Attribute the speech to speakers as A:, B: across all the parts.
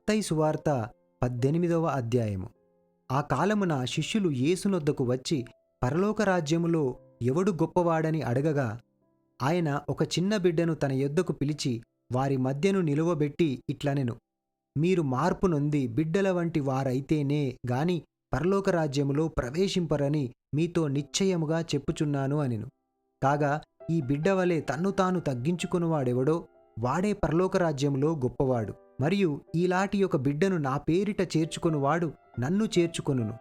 A: మత్తయి సువార్త 18వ అధ్యాయము. ఆ కాలమున శిష్యులు యేసునొద్దకు వచ్చి పరలోక రాజ్యములో ఎవడు గొప్పవాడని అడగగా, ఆయన ఒక చిన్న బిడ్డను తన యొద్దకు పిలిచి వారి మధ్యను నిలువబెట్టి ఇట్లనెను: మీరు మార్పు నొంది బిడ్డల వంటి వారైతేనే గాని పరలోక రాజ్యములో ప్రవేశింపరని మీతో నిశ్చయముగా చెప్పుచున్నాను అనెను. కాగా ఈ బిడ్డ వలె తన్ను తాను తగ్గించుకునివాడెవడో వాడే పరలోక రాజ్యములో గొప్పవాడు. మరియు ఈలాటి ఒక బిడ్డను నా పేరిట చేర్చుకొనువాడు నన్ను చేర్చుకొనును.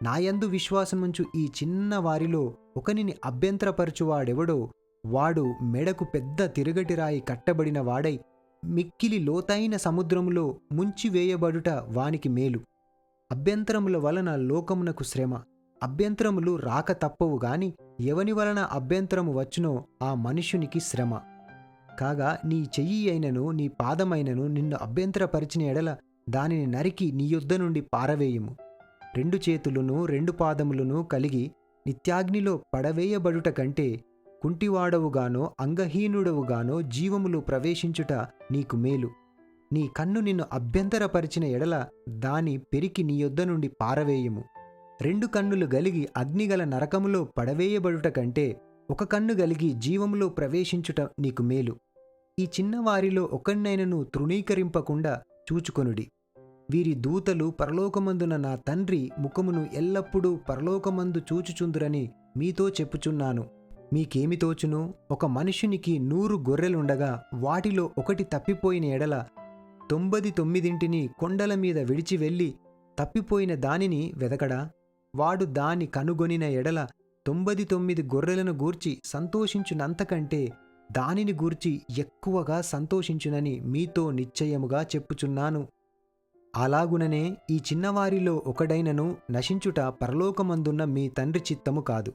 A: నాయందు విశ్వాసముంచు ఈ చిన్న వారిలో ఒకనిని అభ్యంతరపరచువాడెవడో వాడు మెడకు పెద్ద తిరుగటిరాయి కట్టబడిన వాడై మిక్కిలి లోతైన సముద్రములో ముంచివేయబడుట వానికి మేలు. అభ్యంతరముల వలన లోకమునకు శ్రమ. అభ్యంతరములు రాక తప్పవు గాని ఎవని వలన అభ్యంతరము వచ్చునో ఆ మనుష్యునికి శ్రమ. కాగా నీ చెయ్యి అయినను నీ పాదమైనను నిన్ను అభ్యంతరపరిచిన ఎడల దానిని నరికి నీ యొద్ద నుండి పారవేయుము. 2 చేతులను 2 పాదములను కలిగి నిత్యాగ్నిలో పడవేయబడుట కంటే కుంటివాడవుగానో అంగహీనుడవుగానో జీవములో ప్రవేశించుట నీకు మేలు. నీ కన్ను నిన్ను అభ్యంతరపరిచిన ఎడల దాని పెరికి నీ యొద్ద నుండి పారవేయుము. 2 కన్నులు గలిగి అగ్నిగల నరకములో పడవేయబడుట కంటే ఒక కన్ను గలిగి జీవములో ప్రవేశించుట నీకు మేలు. ఈ చిన్నవారిలో ఒకణ్ణైనను తృణీకరింపకుండా చూచుకొనుడి. వీరి దూతలు పరలోకమందున నా తండ్రి ముఖమును ఎల్లప్పుడూ పరలోకమందు చూచుచుందురని మీతో చెప్పుచున్నాను. మీకేమి తోచును? ఒక మనుష్యునికి 100 గొర్రెలుండగా వాటిలో ఒకటి తప్పిపోయిన ఎడల 99 కొండల మీద విడిచి వెళ్ళి తప్పిపోయిన దానిని వెదకడా? వాడు దాని కనుగొనిన ఎడల 99 గొర్రెలను గూర్చి సంతోషించునంతకంటే దానిని గూర్చి ఎక్కువగా సంతోషించునని మీతో నిశ్చయముగా చెప్పుచున్నాను. అలాగుననే ఈ చిన్నవారిలో ఒకడైనను నశించుట పరలోకమందున్న మీ తండ్రి చిత్తము కాదు.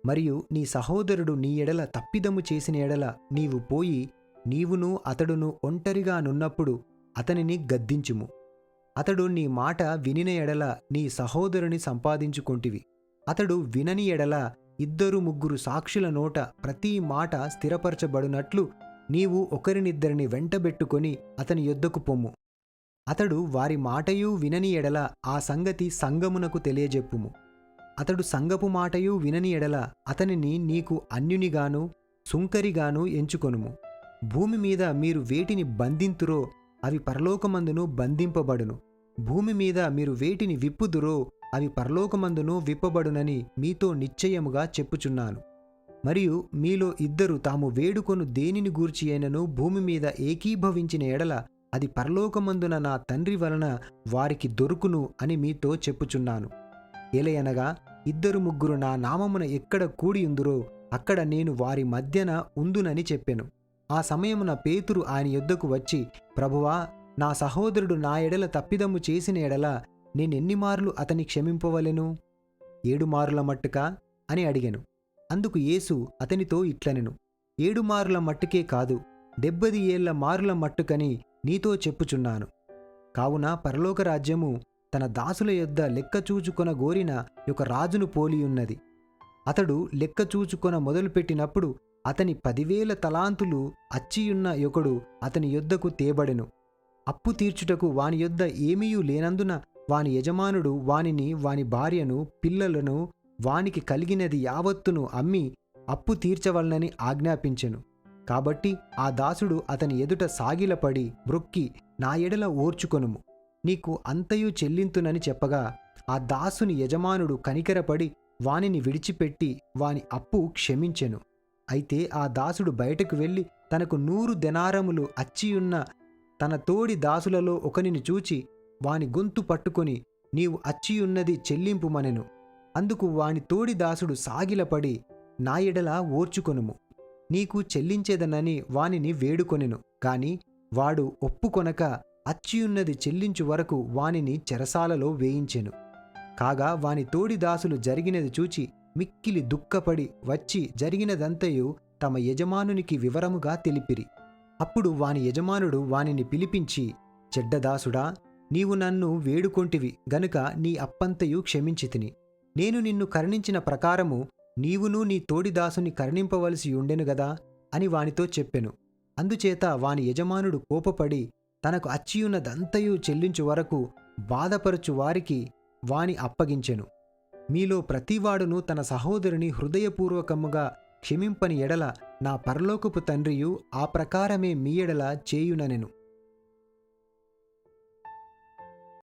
A: మరియు నీ సహోదరుడు నీ ఎడల తప్పిదము చేసిన ఎడల నీవు పోయి నీవును అతడును ఒంటరిగా నున్నప్పుడు అతనిని గద్దించుము. అతడు నీ మాట వినిన ఎడల నీ సహోదరుని సంపాదించుకొంటివి. అతడు వినని ఎడల 2-3 సాక్షుల నోట ప్రతి మాట స్థిరపరచబడునట్లు నీవు ఒకరినిద్దరిని వెంటబెట్టుకొని అతని యొద్దకు పొమ్ము. అతడు వారి మాటయూ వినని ఎడల ఆ సంగతి సంఘమునకు తెలియజెప్పుము. అతడు సంఘపు మాటయూ వినని ఎడల అతనిని నీకు అన్యునిగాను సుంకరిగాను ఎంచుకొనుము. భూమి మీద మీరు వేటిని బంధింతురో అవి పరలోకమందును బంధింపబడును. భూమి మీద మీరు వేటిని విప్పుదురో అవి పరలోకమందును విప్పబడునని మీతో నిశ్చయముగా చెప్పుచున్నాను. మరియు మీలో 2 తాము వేడుకొను దేనిని గూర్చి అయినను భూమి మీద ఏకీభవించిన ఎడల అది పరలోకమందున నా తండ్రి వలన వారికి దొరుకును అని మీతో చెప్పుచున్నాను. ఎలయనగా 2-3 నా నామమున ఎక్కడ కూడియుందురో అక్కడ నేను వారి మధ్యన ఉందునని చెప్పెను. ఆ సమయమున పేతురు ఆయన యొద్దకు వచ్చి, ప్రభువా, నా సహోదరుడు నా ఎడల తప్పిదము చేసిన ఎడల నేనెన్ని మార్లు అతని క్షమింపవలెను? 7 మారుల మట్టుకా అని అడిగెను. అందుకు యేసు అతనితో ఇట్లనెను: 7 మారుల మట్టుకే కాదు, 70 ఏళ్ల మారుల మట్టుకని నీతో చెప్పుచున్నాను. కావున పరలోక రాజ్యము తన దాసుల యొద్ద లెక్క చూచుకొన గోరిన ఒక రాజును పోలియున్నది. అతడు లెక్క చూచుకొన మొదలుపెట్టినప్పుడు అతని 10,000 తలాంతులు అచ్చియున్న యొకడు అతని యొద్దకు తేబడెను. అప్పు తీర్చుటకు వాని యొద్ద ఏమీయూ లేనందున వాని యజమానుడు వానిని, వాని భార్యను, పిల్లలను, వానికి కలిగినది యావత్తును అమ్మి అప్పు తీర్చవలనని ఆజ్ఞాపించెను. కాబట్టి ఆ దాసుడు అతని ఎదుట సాగిలపడి మ్రొక్కి, నా ఎడల ఓర్చుకొనుము, నీకు అంతయు చెల్లింతునని చెప్పగా ఆ దాసుని యజమానుడు కనికరపడి వానిని విడిచిపెట్టి వాని అప్పు క్షమించెను. అయితే ఆ దాసుడు బయటకు వెళ్ళి తనకు 100 దెనారములు అచ్చియున్న తన తోడి దాసులలో ఒకనిని చూచి వాని గొంతు పట్టుకొని, నీవు అచ్చియున్నది చెల్లింపుమనెను. అందుకు వాని తోడి దాసుడు సాగిలపడి, నా ఎడల ఓర్చుకొనుము, నీకు చెల్లించేదనని వానిని వేడుకొనెను. కాని వాడు ఒప్పుకొనక అచ్చియున్నది చెల్లించు వరకు వానిని చెరసాలలో వేయించెను. కాగా వాని తోడి దాసులు జరిగినది చూచి మిక్కిలి దుఃఖపడి వచ్చి జరిగినదంతయు తమ యజమానునికి వివరముగా తెలిపిరి. అప్పుడు వాని యజమానుడు వానిని పిలిపించి, చెడ్డదాసుడా, నీవు నన్ను వేడుకొంటివి గనుక నీ అప్పంతయు క్షమించితిని. నేను నిన్ను కరుణించిన ప్రకారము నీవును నీ తోడిదాసుని కరుణింపవలసి ఉండెను గదా అని వానితో చెప్పెను. అందుచేత వాని యజమానుడు కోపపడి తనకు అచ్చియున్నదంతయు చెల్లించు వరకు బాధపరచు వారికి వాని అప్పగించెను. మీలో ప్రతివాడును తన సహోదరుని హృదయపూర్వకముగా క్షమింపని ఎడల నా పరలోకపు తండ్రియు ఆ ప్రకారమే మీ ఎడల చేయుననెను.